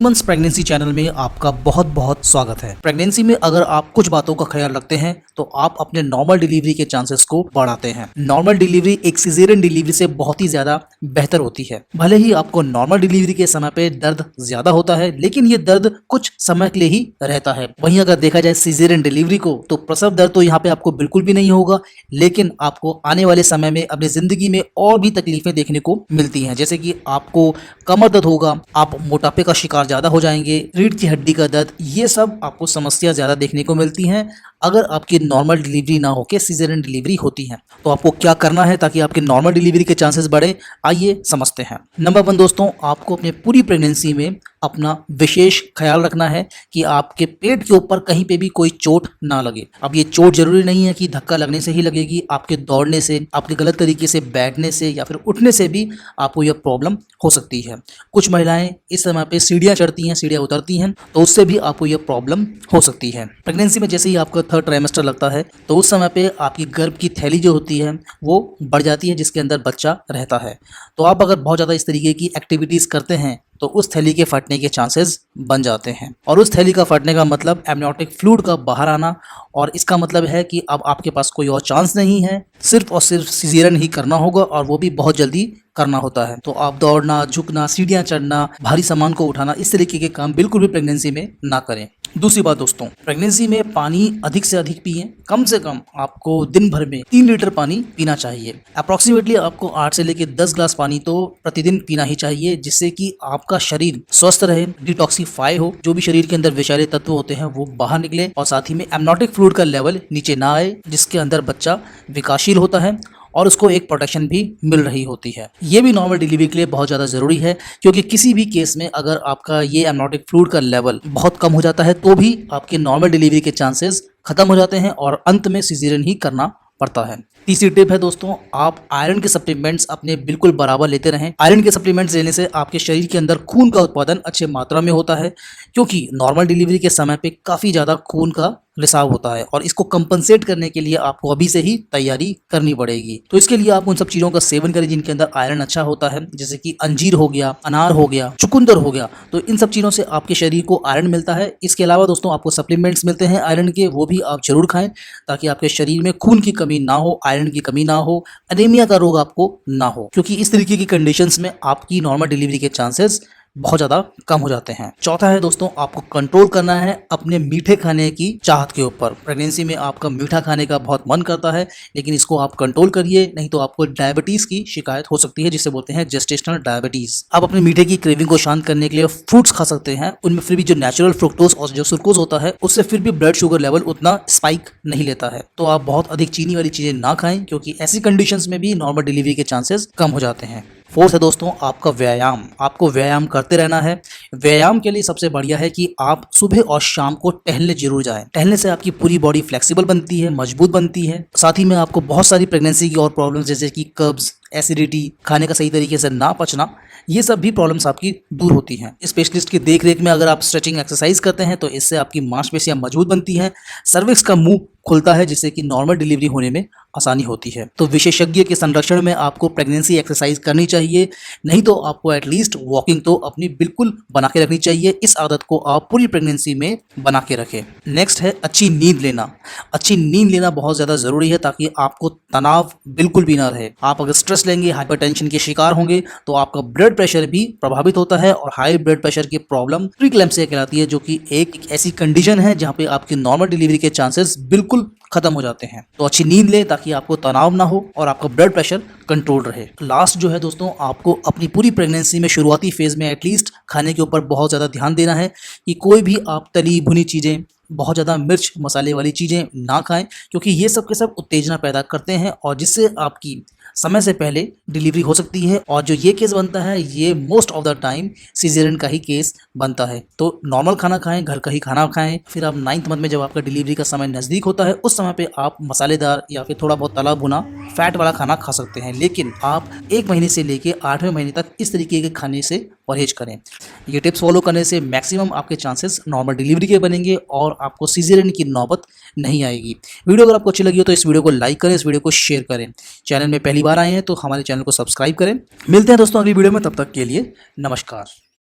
Women's pregnancy channel में आपका बहुत बहुत स्वागत है। प्रेगनेंसी में अगर आप कुछ बातों का ख्याल रखते हैं तो आप अपने नॉर्मल डिलीवरी के चांसेस को बढ़ाते हैं। नॉर्मल डिलीवरी एक सिजेरियन डिलीवरी से बहुत ही ज्यादा बेहतर होती है। भले ही आपको नॉर्मल डिलीवरी के समय पे दर्द ज्यादा होता है, लेकिन ये दर्द कुछ समय के लिए ही रहता है। वहीं अगर देखा जाए सिजेरियन डिलीवरी को, तो प्रसव दर्द तो यहाँ पे आपको बिल्कुल भी नहीं होगा, लेकिन आपको आने वाले समय में अपनी जिंदगी में और भी तकलीफें देखने को मिलती हैं। जैसे कि आपको कमर दर्द होगा, आप मोटापे का शिकार ज्यादा हो जाएंगे, रीढ़ की हड्डी का दर्द, ये सब आपको समस्या ज्यादा देखने को मिलती हैं अगर आपकी नॉर्मल डिलीवरी ना होकर सिजेरियन डिलीवरी होती है। तो आपको क्या करना है ताकि आपके नॉर्मल डिलीवरी के चांसेस बढ़े, आइए समझते हैं। नंबर 1 दोस्तों, आपको अपने पूरी प्रेगनेंसी में अपना विशेष ख्याल रखना है कि आपके पेट के ऊपर कहीं पे भी कोई चोट ना लगे। अब ये चोट जरूरी नहीं है कि धक्का लगने से ही लगेगी, आपके दौड़ने से, आपके गलत तरीके से बैठने से या फिर उठने से भी आपको यह प्रॉब्लम हो सकती है। कुछ महिलाएं इस समय पे सीढ़ियां चढ़ती हैं, सीढ़ियां उतरती हैं, तो उससे भी आपको यह प्रॉब्लम हो सकती है। प्रेगनेंसी में जैसे ही आपका 3rd ट्राइमेस्टर लगता है तो उस समय पे आपकी गर्भ की थैली जो होती है वो बढ़ जाती है, जिसके अंदर बच्चा रहता है। तो आप अगर बहुत ज़्यादा इस तरीके की एक्टिविटीज़ करते हैं तो उस थैली के फटने के चांसेस बन जाते हैं। और उस थैली का फटने का मतलब एमनियोटिक फ्लूइड का बाहर आना, और इसका मतलब है कि अब आपके पास कोई और चांस नहीं है, सिर्फ और सिर्फ सिजेरियन ही करना होगा, और वो भी बहुत जल्दी करना होता है। तो आप दौड़ना, झुकना, सीढ़ियां चढ़ना, भारी सामान को उठाना, इस तरीके के काम बिल्कुल भी प्रेगनेंसी में ना करें। दूसरी बात दोस्तों, प्रेगनेंसी में पानी अधिक से अधिक पिएं। कम से कम आपको दिन भर में 3 लीटर पानी पीना चाहिए। अप्रोक्सीमेटली आपको 8 से लेकर 10 ग्लास पानी तो प्रतिदिन पीना ही चाहिए, जिससे कि आपका शरीर स्वस्थ रहे, डिटॉक्सिफाई हो, जो भी शरीर के अंदर विषैले तत्व होते हैं वो बाहर निकले, और साथ ही में एमनियोटिक फ्लूइड का लेवल नीचे ना आए, जिसके अंदर बच्चा विकासशील होता है और उसको एक प्रोटेक्शन भी मिल रही होती है। ये भी नॉर्मल डिलीवरी के लिए बहुत ज़्यादा ज़रूरी है, क्योंकि किसी भी केस में अगर आपका ये एमनियोटिक फ्लूइड का लेवल बहुत कम हो जाता है तो भी आपके नॉर्मल डिलीवरी के चांसेस खत्म हो जाते हैं और अंत में सिजेरियन ही करना पड़ता है। तीसरी टिप है दोस्तों, आप आयरन के सप्लीमेंट्स अपने बिल्कुल बराबर लेते रहें। आयरन के सप्लीमेंट्स लेने से आपके शरीर के अंदर खून का उत्पादन अच्छे मात्रा में होता है, क्योंकि नॉर्मल डिलीवरी के समय पे काफ़ी ज़्यादा खून का रिसाव होता है, और इसको कंपनसेट करने के लिए आपको अभी से ही तैयारी करनी पड़ेगी। तो इसके लिए आप उन सब चीज़ों का सेवन करें जिनके अंदर आयरन अच्छा होता है, जैसे कि अंजीर हो गया, अनार हो गया, चुकंदर हो गया। तो इन सब चीज़ों से आपके शरीर को आयरन मिलता है। इसके अलावा दोस्तों आपको सप्लीमेंट्स मिलते हैं आयरन के, वो भी आप जरूर खाएं, ताकि आपके शरीर में खून की कमी ना हो, आयरन की कमी ना हो, एनीमिया का रोग आपको ना हो, क्योंकि इस तरीके की कंडीशंस में आपकी नॉर्मल डिलीवरी के चांसेस बहुत ज़्यादा कम हो जाते हैं। चौथा है दोस्तों, आपको कंट्रोल करना है अपने मीठे खाने की चाहत के ऊपर। प्रेगनेंसी में आपका मीठा खाने का बहुत मन करता है, लेकिन इसको आप कंट्रोल करिए, नहीं तो आपको डायबिटीज़ की शिकायत हो सकती है, जिसे बोलते हैं जेस्टेशनल डायबिटीज़। आप अपने मीठे की क्रेविंग को शांत करने के लिए फ्रूट्स खा सकते हैं, उनमें फिर भी जो नेचुरल फ्रुक्टोज और जो सुक्रोज होता है उससे फिर भी ब्लड शुगर लेवल उतना स्पाइक नहीं लेता है। तो आप बहुत अधिक चीनी वाली चीज़ें ना खाएं, क्योंकि ऐसी कंडीशंस में भी नॉर्मल डिलीवरी के चांसेस कम हो जाते हैं। 4th है दोस्तों, आपका व्यायाम। आपको व्यायाम करते रहना है। व्यायाम के लिए सबसे बढ़िया है कि आप सुबह और शाम को टहलने जरूर जाएं। टहलने से आपकी पूरी बॉडी फ्लेक्सिबल बनती है, मजबूत बनती है। साथ ही में आपको बहुत सारी प्रेगनेंसी की और प्रॉब्लम्स, जैसे कि कब्ज, एसिडिटी, खाने का सही तरीके से ना पचना, ये सब भी प्रॉब्लम्स आपकी दूर होती हैं। स्पेशलिस्ट की देखरेख में अगर आप स्ट्रेचिंग एक्सरसाइज करते हैं तो इससे आपकी मांसपेशियां मजबूत बनती हैं, सर्विक्स का मुंह खुलता है, जिससे कि नॉर्मल डिलीवरी होने में आसानी होती है। तो विशेषज्ञ के संरक्षण में आपको प्रेगनेंसी एक्सरसाइज करनी चाहिए, नहीं तो आपको एटलीस्ट वॉकिंग तो अपनी बिल्कुल बना के रखनी चाहिए। इस आदत को आप पूरी प्रेगनेंसी में बना के रखें। नेक्स्ट है अच्छी नींद लेना। अच्छी नींद लेना बहुत ज़्यादा ज़रूरी है, ताकि आपको तनाव बिल्कुल भी ना रहे। आप अगर स्ट्रेस लेंगे, हाइपरटेंशन के शिकार होंगे, तो आपका ब्लड प्रेशर भी प्रभावित होता है, और हाई ब्लड प्रेशर की प्रॉब्लम प्रीक्लैम्सिया कहलाती है, जो कि एक ऐसी कंडीशन है जहाँ पे आपकी नॉर्मल डिलीवरी के चांसेस बिल्कुल खत्म हो जाते हैं। तो अच्छी नींद लें ताकि आपको तनाव ना हो और आपका ब्लड प्रेशर कंट्रोल रहे। लास्ट जो है दोस्तों, आपको अपनी पूरी प्रेगनेंसी में शुरुआती फेज में एटलीस्ट खाने के ऊपर बहुत ज़्यादा ध्यान देना है कि कोई भी आप तली भुनी चीज़ें, बहुत ज़्यादा मिर्च मसाले वाली चीज़ें ना खाएं, क्योंकि ये सब के सब उत्तेजना पैदा करते हैं, और जिससे आपकी समय से पहले डिलीवरी हो सकती है। और जो ये केस बनता है, ये most of the time caesarean का ही केस बनता है। तो नॉर्मल खाना खाएं, घर का ही खाना खाएं। फिर आप 9th मंथ में जब आपका डिलीवरी का समय नज़दीक होता है, उस समय पे आप मसालेदार या फिर थोड़ा बहुत तला भुना फैट वाला खाना खा सकते हैं, लेकिन आप 1 महीने से लेके 8वें महीने तक इस तरीके के खाने से परहेज करें। ये टिप्स फॉलो करने से मैक्सिमम आपके चांसेस नॉर्मल डिलीवरी के बनेंगे और आपको सिजेरियन की नौबत नहीं आएगी। वीडियो अगर आपको अच्छी लगी हो तो इस वीडियो को लाइक करें, इस वीडियो को शेयर करें। चैनल में पहली बार आए हैं तो हमारे चैनल को सब्सक्राइब करें। मिलते हैं दोस्तों अगली वीडियो में, तब तक के लिए नमस्कार।